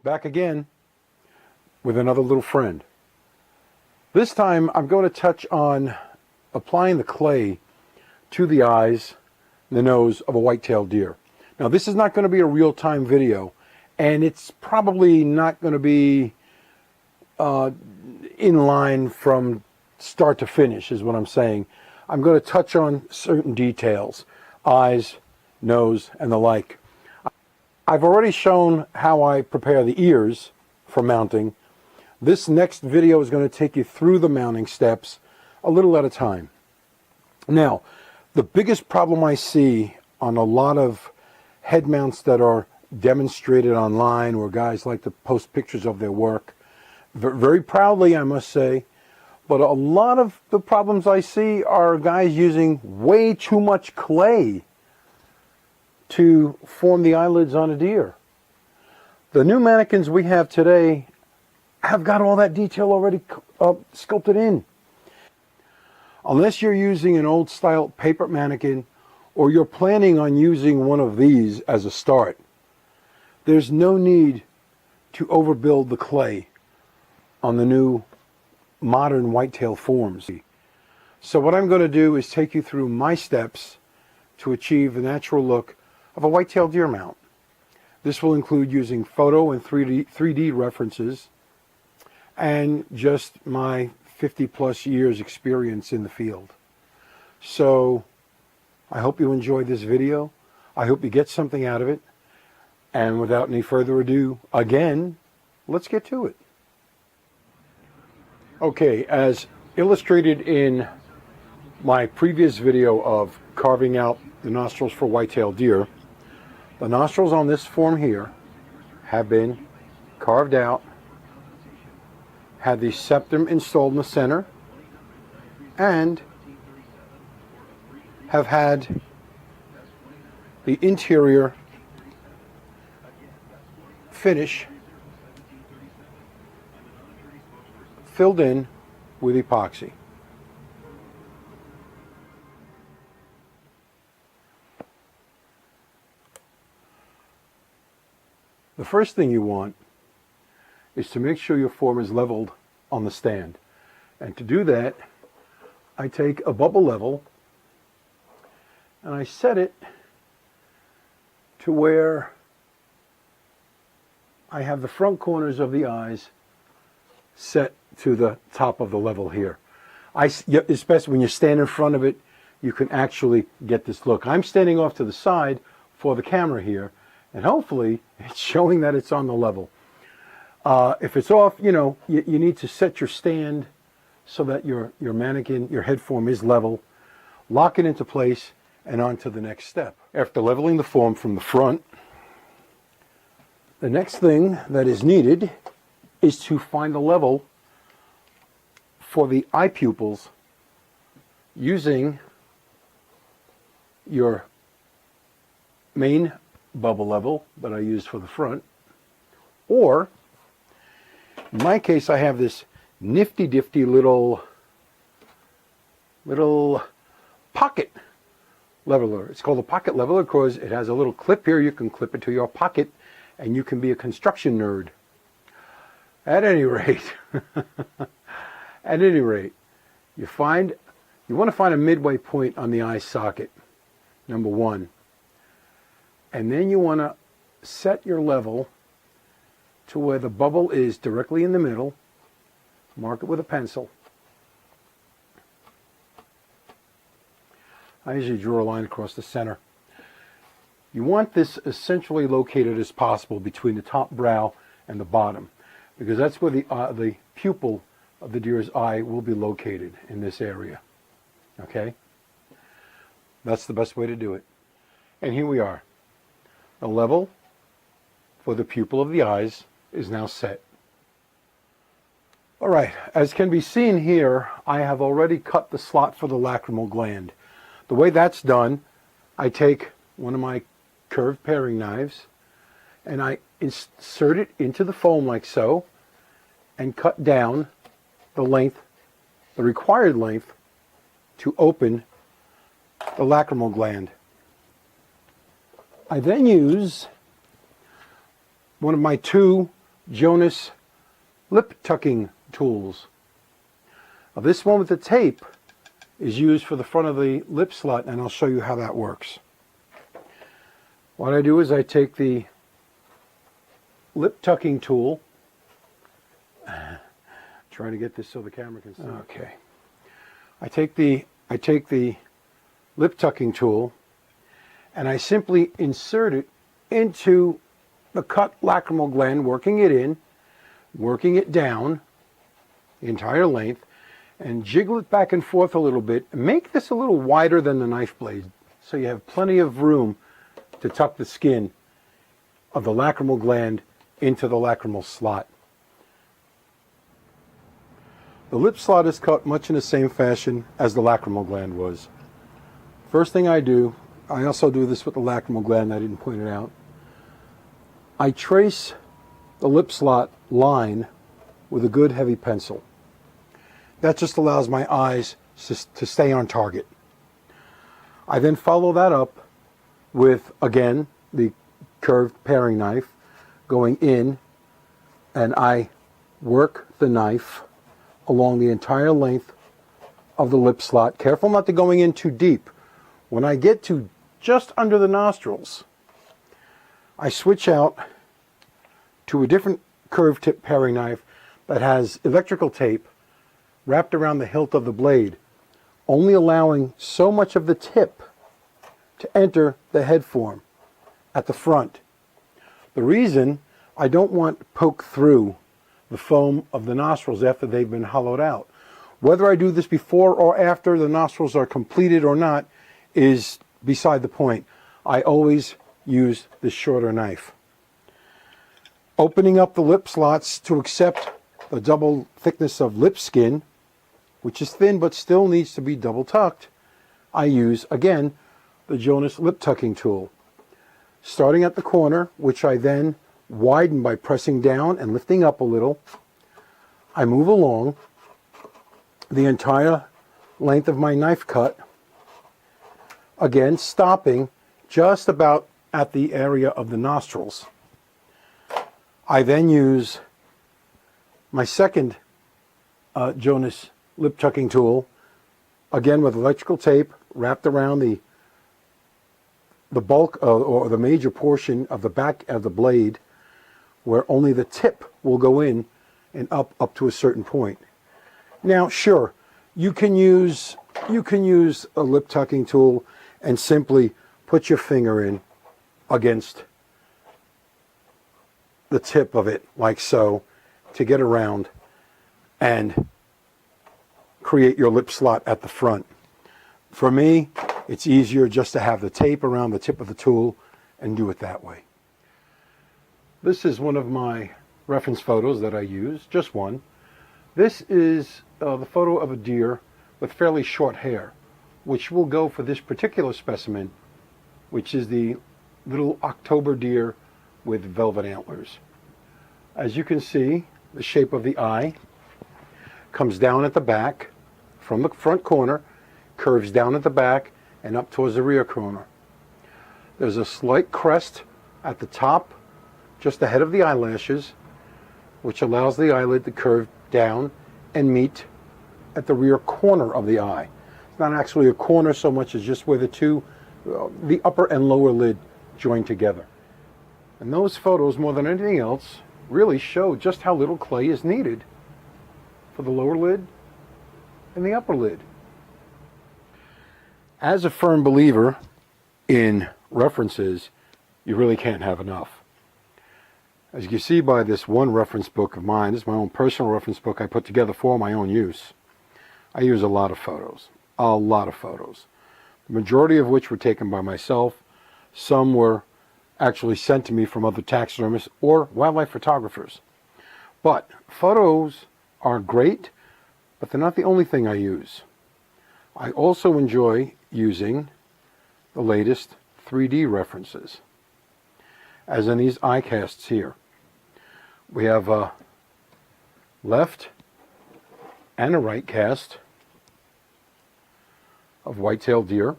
Back again with another little friend. This time I'm going to touch on applying the clay to the eyes and the nose of a white-tail deer. Now this is not going to be a real-time video, and it's probably not going to be in line from start to finish is what I'm saying. I'm going to touch on certain details, eyes, nose, and the like. I've already shown how I prepare the ears for mounting. This next video is going to take you through the mounting steps a little at a time. Now, the biggest problem I see on a lot of head mounts that are demonstrated online, where guys like to post pictures of their work, very proudly I must say, but a lot of the problems I see are guys using way too much clay to form the eyelids on a deer. The new mannequins we have today have got all that detail already sculpted in. Unless you're using an old style paper mannequin, or you're planning on using one of these as a start, there's no need to overbuild the clay on the new modern whitetail forms. So what I'm going to do is take you through my steps to achieve the natural look of a whitetail deer mount. This will include using photo and 3D references and just my 50+ years experience in the field. So I hope you enjoyed this video. I hope you get something out of it. And without any further ado, again, let's get to it. Okay, as illustrated in my previous video of carving out the nostrils for whitetail deer, the nostrils on this form here have been carved out, had the septum installed in the center, and have had the interior finish filled in with epoxy. The first thing you want is to make sure your form is leveled on the stand. And to do that, I take a bubble level and I set it to where I have the front corners of the eyes set to the top of the level here. Especially when you stand in front of it, you can actually get this look. I'm standing off to the side for the camera here, and hopefully it's showing that it's on the level. If it's off, you need to set your stand so that your mannequin, your head form is level. Lock it into place and on to the next step. After leveling the form from the front, the next thing that is needed is to find the level for the eye pupils using your main bubble level that I used for the front, or in my case I have this nifty little pocket leveler. It's called a pocket leveler because it has a little clip here. You can clip it to your pocket and you can be a construction nerd. At any rate, you want to find a midway point on the eye socket, number one. And then you want to set your level to where the bubble is directly in the middle. Mark it with a pencil. I usually draw a line across the center. You want this essentially located as possible between the top brow and the bottom, because that's where the pupil of the deer's eye will be located, in this area. Okay? That's the best way to do it. And here we are. The level for the pupil of the eyes is now set. All right, as can be seen here, I have already cut the slot for the lacrimal gland. The way that's done, I take one of my curved paring knives and I insert it into the foam like so and cut down the length, the required length, to open the lacrimal gland. I then use one of my two Jonas lip tucking tools. Now, this one with the tape is used for the front of the lip slot, and I'll show you how that works. What I do is I take the lip tucking tool. Try to get this so the camera can see. Okay. I take the lip tucking tool and I simply insert it into the cut lacrimal gland, working it in, working it down the entire length, and jiggle it back and forth a little bit. Make this a little wider than the knife blade so you have plenty of room to tuck the skin of the lacrimal gland into the lacrimal slot. The lip slot is cut much in the same fashion as the lacrimal gland was. First thing I do, I also do this with the lacrimal gland, I didn't point it out. I trace the lip slot line with a good heavy pencil. That just allows my eyes to stay on target. I then follow that up with, again, the curved paring knife going in, and I work the knife along the entire length of the lip slot. Careful not to going in too deep. When I get to just under the nostrils, I switch out to a different curved tip paring knife that has electrical tape wrapped around the hilt of the blade, only allowing so much of the tip to enter the head form at the front. The reason, I don't want poke through the foam of the nostrils after they've been hollowed out. Whether I do this before or after the nostrils are completed or not is beside the point. I always use this shorter knife. Opening up the lip slots to accept the double thickness of lip skin, which is thin but still needs to be double tucked, I use, again, the Jonas lip tucking tool. Starting at the corner, which I then widen by pressing down and lifting up a little, I move along the entire length of my knife cut, again stopping just about at the area of the nostrils. I then use my second Jonas lip tucking tool, again with electrical tape wrapped around the bulk or the major portion of the back of the blade, where only the tip will go in and up to a certain point. Now, sure, you can use a lip tucking tool and simply put your finger in against the tip of it, like so, to get around and create your lip slot at the front. For me, it's easier just to have the tape around the tip of the tool and do it that way. This is one of my reference photos that I use, just one. This is the photo of a deer with fairly short hair, which will go for this particular specimen, which is the little October deer with velvet antlers. As you can see, the shape of the eye comes down at the back from the front corner, curves down at the back and up towards the rear corner. There's a slight crest at the top, just ahead of the eyelashes, which allows the eyelid to curve down and meet at the rear corner of the eye. It's not actually a corner so much as just where the upper and lower lid join together. And those photos, more than anything else, really show just how little clay is needed for the lower lid and the upper lid. As a firm believer in references, you really can't have enough. As you can see by this one reference book of mine, this is my own personal reference book I put together for my own use. I use a lot of photos. The majority of which were taken by myself. Some were actually sent to me from other taxidermists or wildlife photographers. But photos are great, but they're not the only thing I use. I also enjoy using the latest 3D references, as in these eye casts here. We have a left and a right cast of whitetail deer.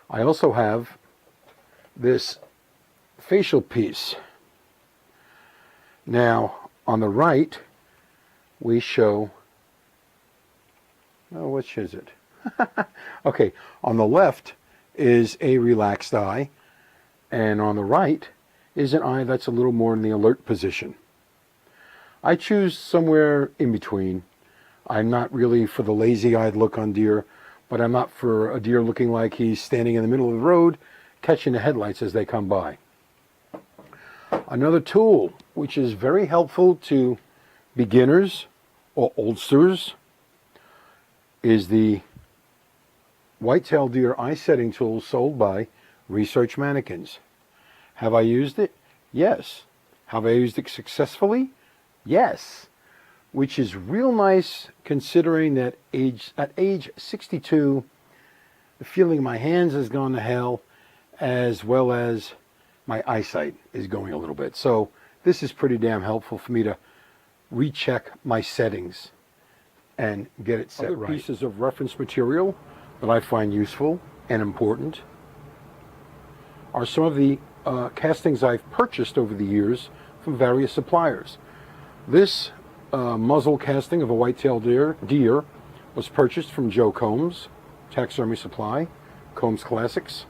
I also have this facial piece. Now, on the right, we show, oh, which is it? Okay, on the left is a relaxed eye, and on the right is an eye that's a little more in the alert position. I choose somewhere in between. I'm not really for the lazy-eyed look on deer, but I'm not for a deer looking like he's standing in the middle of the road catching the headlights as they come by. Another tool which is very helpful to beginners or oldsters is the Whitetail Deer eye setting tool sold by Research Mannequins. Have I used it? Yes. Have I used it successfully? Yes. Which is real nice considering that at age 62, the feeling my hands has gone to hell, as well as my eyesight is going a little bit. So this is pretty damn helpful for me to recheck my settings and get it set right. Other pieces of reference material that I find useful and important are some of the castings I've purchased over the years from various suppliers. This muzzle casting of a whitetail deer was purchased from Joe Combs, Taxidermy Supply, Combs Classics.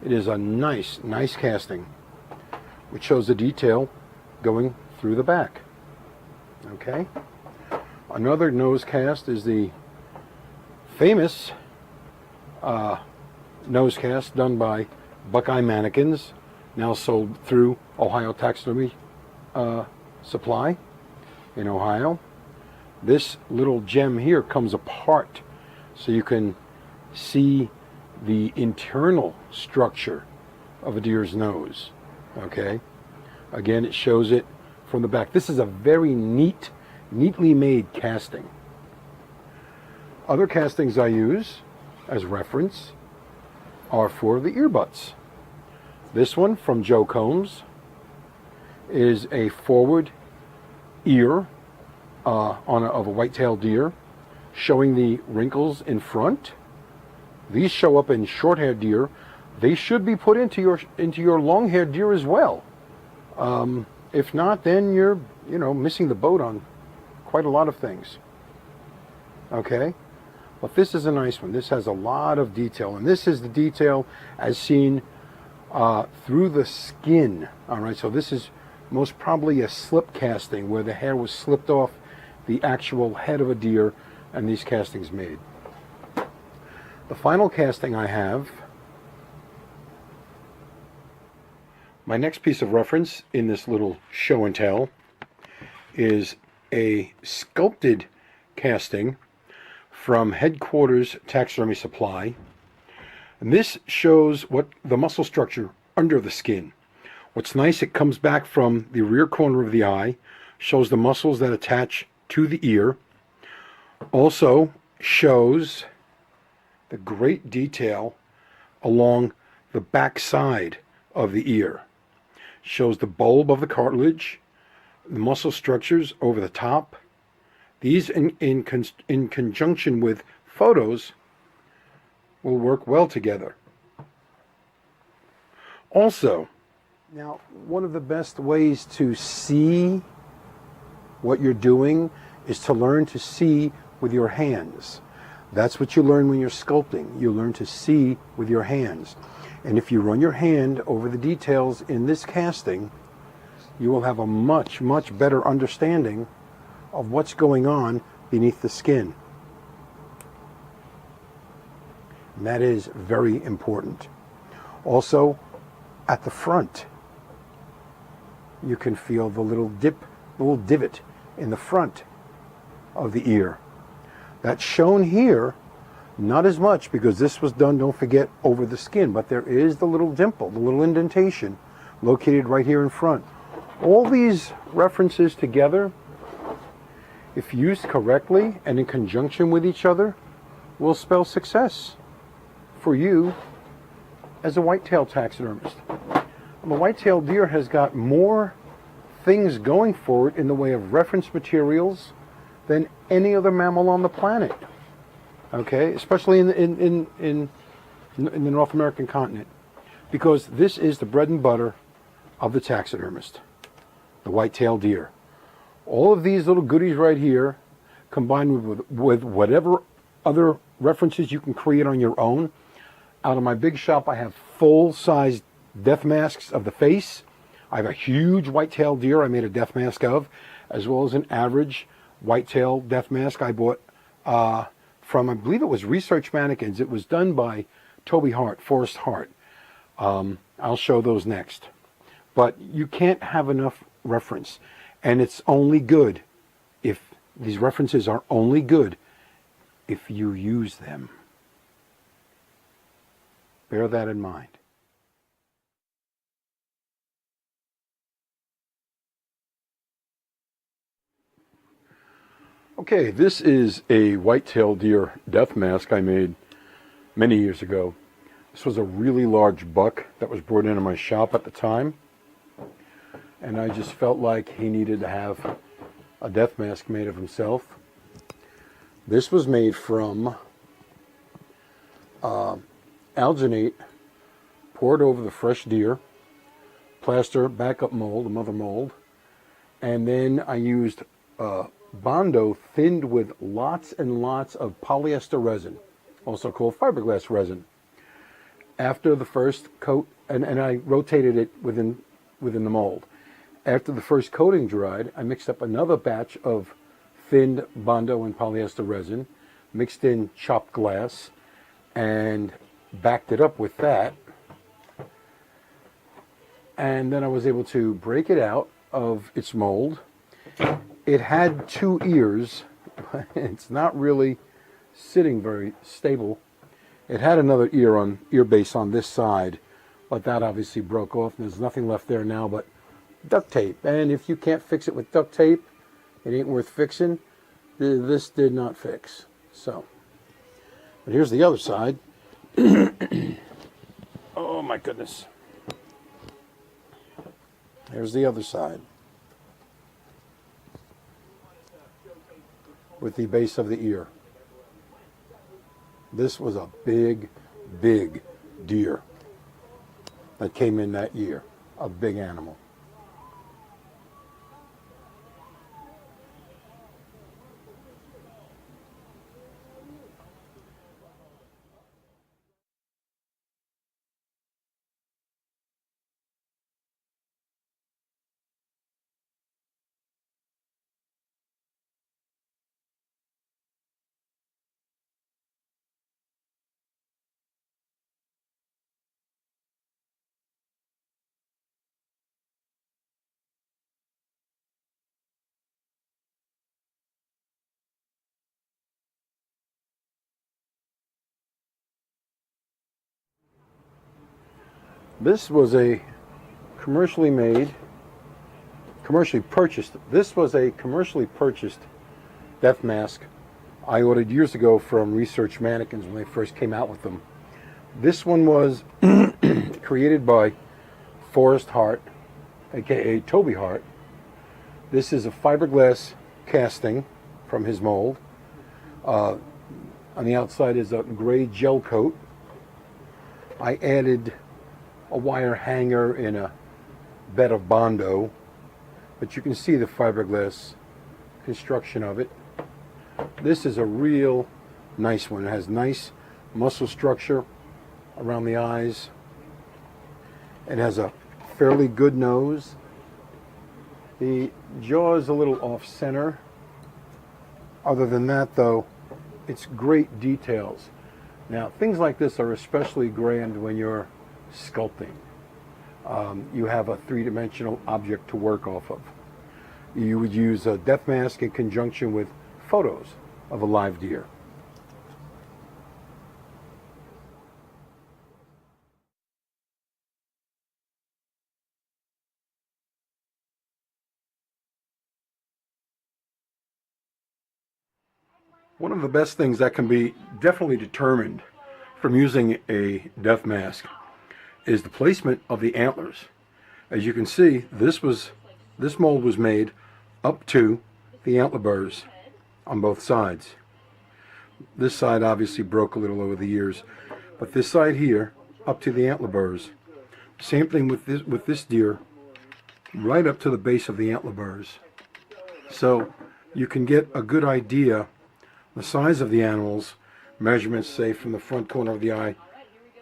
It is a nice casting, which shows the detail going through the back. Okay. Another nose cast is the famous nose cast done by Buckeye Mannequins, now sold through Ohio Taxidermy Supply in Ohio. This little gem here comes apart so you can see the internal structure of a deer's nose. Okay, again, it shows it from the back. This is a very neatly made casting. Other castings I use as reference are for the ear butts. This one from Joe Combs is a forward ear of a whitetail deer, showing the wrinkles in front. These show up in short-haired deer. They should be put into your long-haired deer as well. If not, then you're missing the boat on quite a lot of things. Okay, but this is a nice one. This has a lot of detail, and this is the detail as seen through the skin. All right, so this is most probably a slip casting where the hair was slipped off the actual head of a deer and these castings made. The final casting I have, my next piece of reference in this little show and tell, is a sculpted casting from Headquarters Taxidermy Supply. And this shows what the muscle structure under the skin. What's nice, it comes back from the rear corner of the eye, shows the muscles that attach to the ear, also shows the great detail along the back side of the ear. Shows the bulb of the cartilage, the muscle structures over the top. These in conjunction with photos will work well together. Also, now one of the best ways to see what you're doing is to learn to see with your hands. That's what you learn when you're sculpting. You learn to see with your hands. And if you run your hand over the details in this casting, you will have a much better understanding of what's going on beneath the skin. And that is very important. Also, at the front, you can feel the little divot in the front of the ear. That's shown here, not as much because this was done, don't forget, over the skin, but there is the little dimple, the little indentation located right here in front. All these references together, if used correctly and in conjunction with each other, will spell success for you as a whitetail taxidermist. The whitetail deer has got more things going for it in the way of reference materials than any other mammal on the planet. Okay, especially in the North American continent. because this is the bread and butter of the taxidermist, the whitetail deer. All of these little goodies right here, combined with whatever other references you can create on your own. Out of my big shop, I have full-size death masks of the face. I have a huge whitetail deer I made a death mask of, as well as an average whitetail death mask I bought from, I believe it was Research Mannequins. It was done by Toby Hart, Forrest Hart. I'll show those next. But you can't have enough reference, and it's only good if these references are only good if you use them. Bear that in mind. Okay, this is a whitetail deer death mask I made many years ago. This was a really large buck that was brought into my shop at the time, and I just felt like he needed to have a death mask made of himself. This was made from alginate poured over the fresh deer, plaster backup mold, a mother mold, and then I used Bondo thinned with lots and lots of polyester resin, also called fiberglass resin. After the first coat, and I rotated it within the mold. After the first coating dried, I mixed up another batch of thinned Bondo and polyester resin, mixed in chopped glass, and backed it up with that. And then I was able to break it out of its mold. It had two ears, but it's not really sitting very stable. It had another ear base on this side, but that obviously broke off, and there's nothing left there now but duct tape. And if you can't fix it with duct tape, it ain't worth fixing. This did not fix. So, but here's the other side. Oh my goodness. Here's the other side, with the base of the ear. This was a big, big deer that came in that year. A big animal. This was a commercially purchased death mask I ordered years ago from Research Mannequins when they first came out with them. This one was created by Forrest Hart, aka Toby Hart. This is a fiberglass casting from his mold. On the outside is a gray gel coat. I added a wire hanger in a bed of Bondo, but you can see the fiberglass construction of it. This is a real nice one. It has nice muscle structure around the eyes. It has a fairly good nose. The jaw is a little off center. Other than that, though, it's great details. Now, things like this are especially grand when you're sculpting. You have a three-dimensional object to work off of. You would use a death mask in conjunction with photos of a live deer. One of the best things that can be definitely determined from using a death mask is the placement of the antlers. As you can see, this mold was made up to the antler burrs on both sides. This side obviously broke a little over the years, but this side here, up to the antler burrs. Same thing with this deer, right up to the base of the antler burrs. So you can get a good idea the size of the animals, measurements say from the front corner of the eye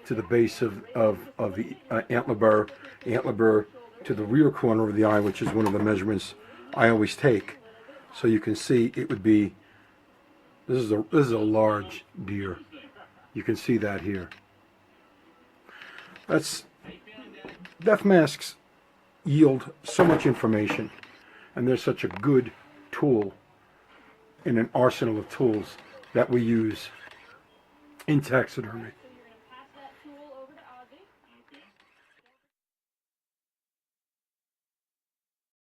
to the base of the antler burr to the rear corner of the eye, which is one of the measurements I always take. So you can see it would be, this is a large deer. You can see that here. Death masks yield so much information, and they're such a good tool in an arsenal of tools that we use in taxidermy.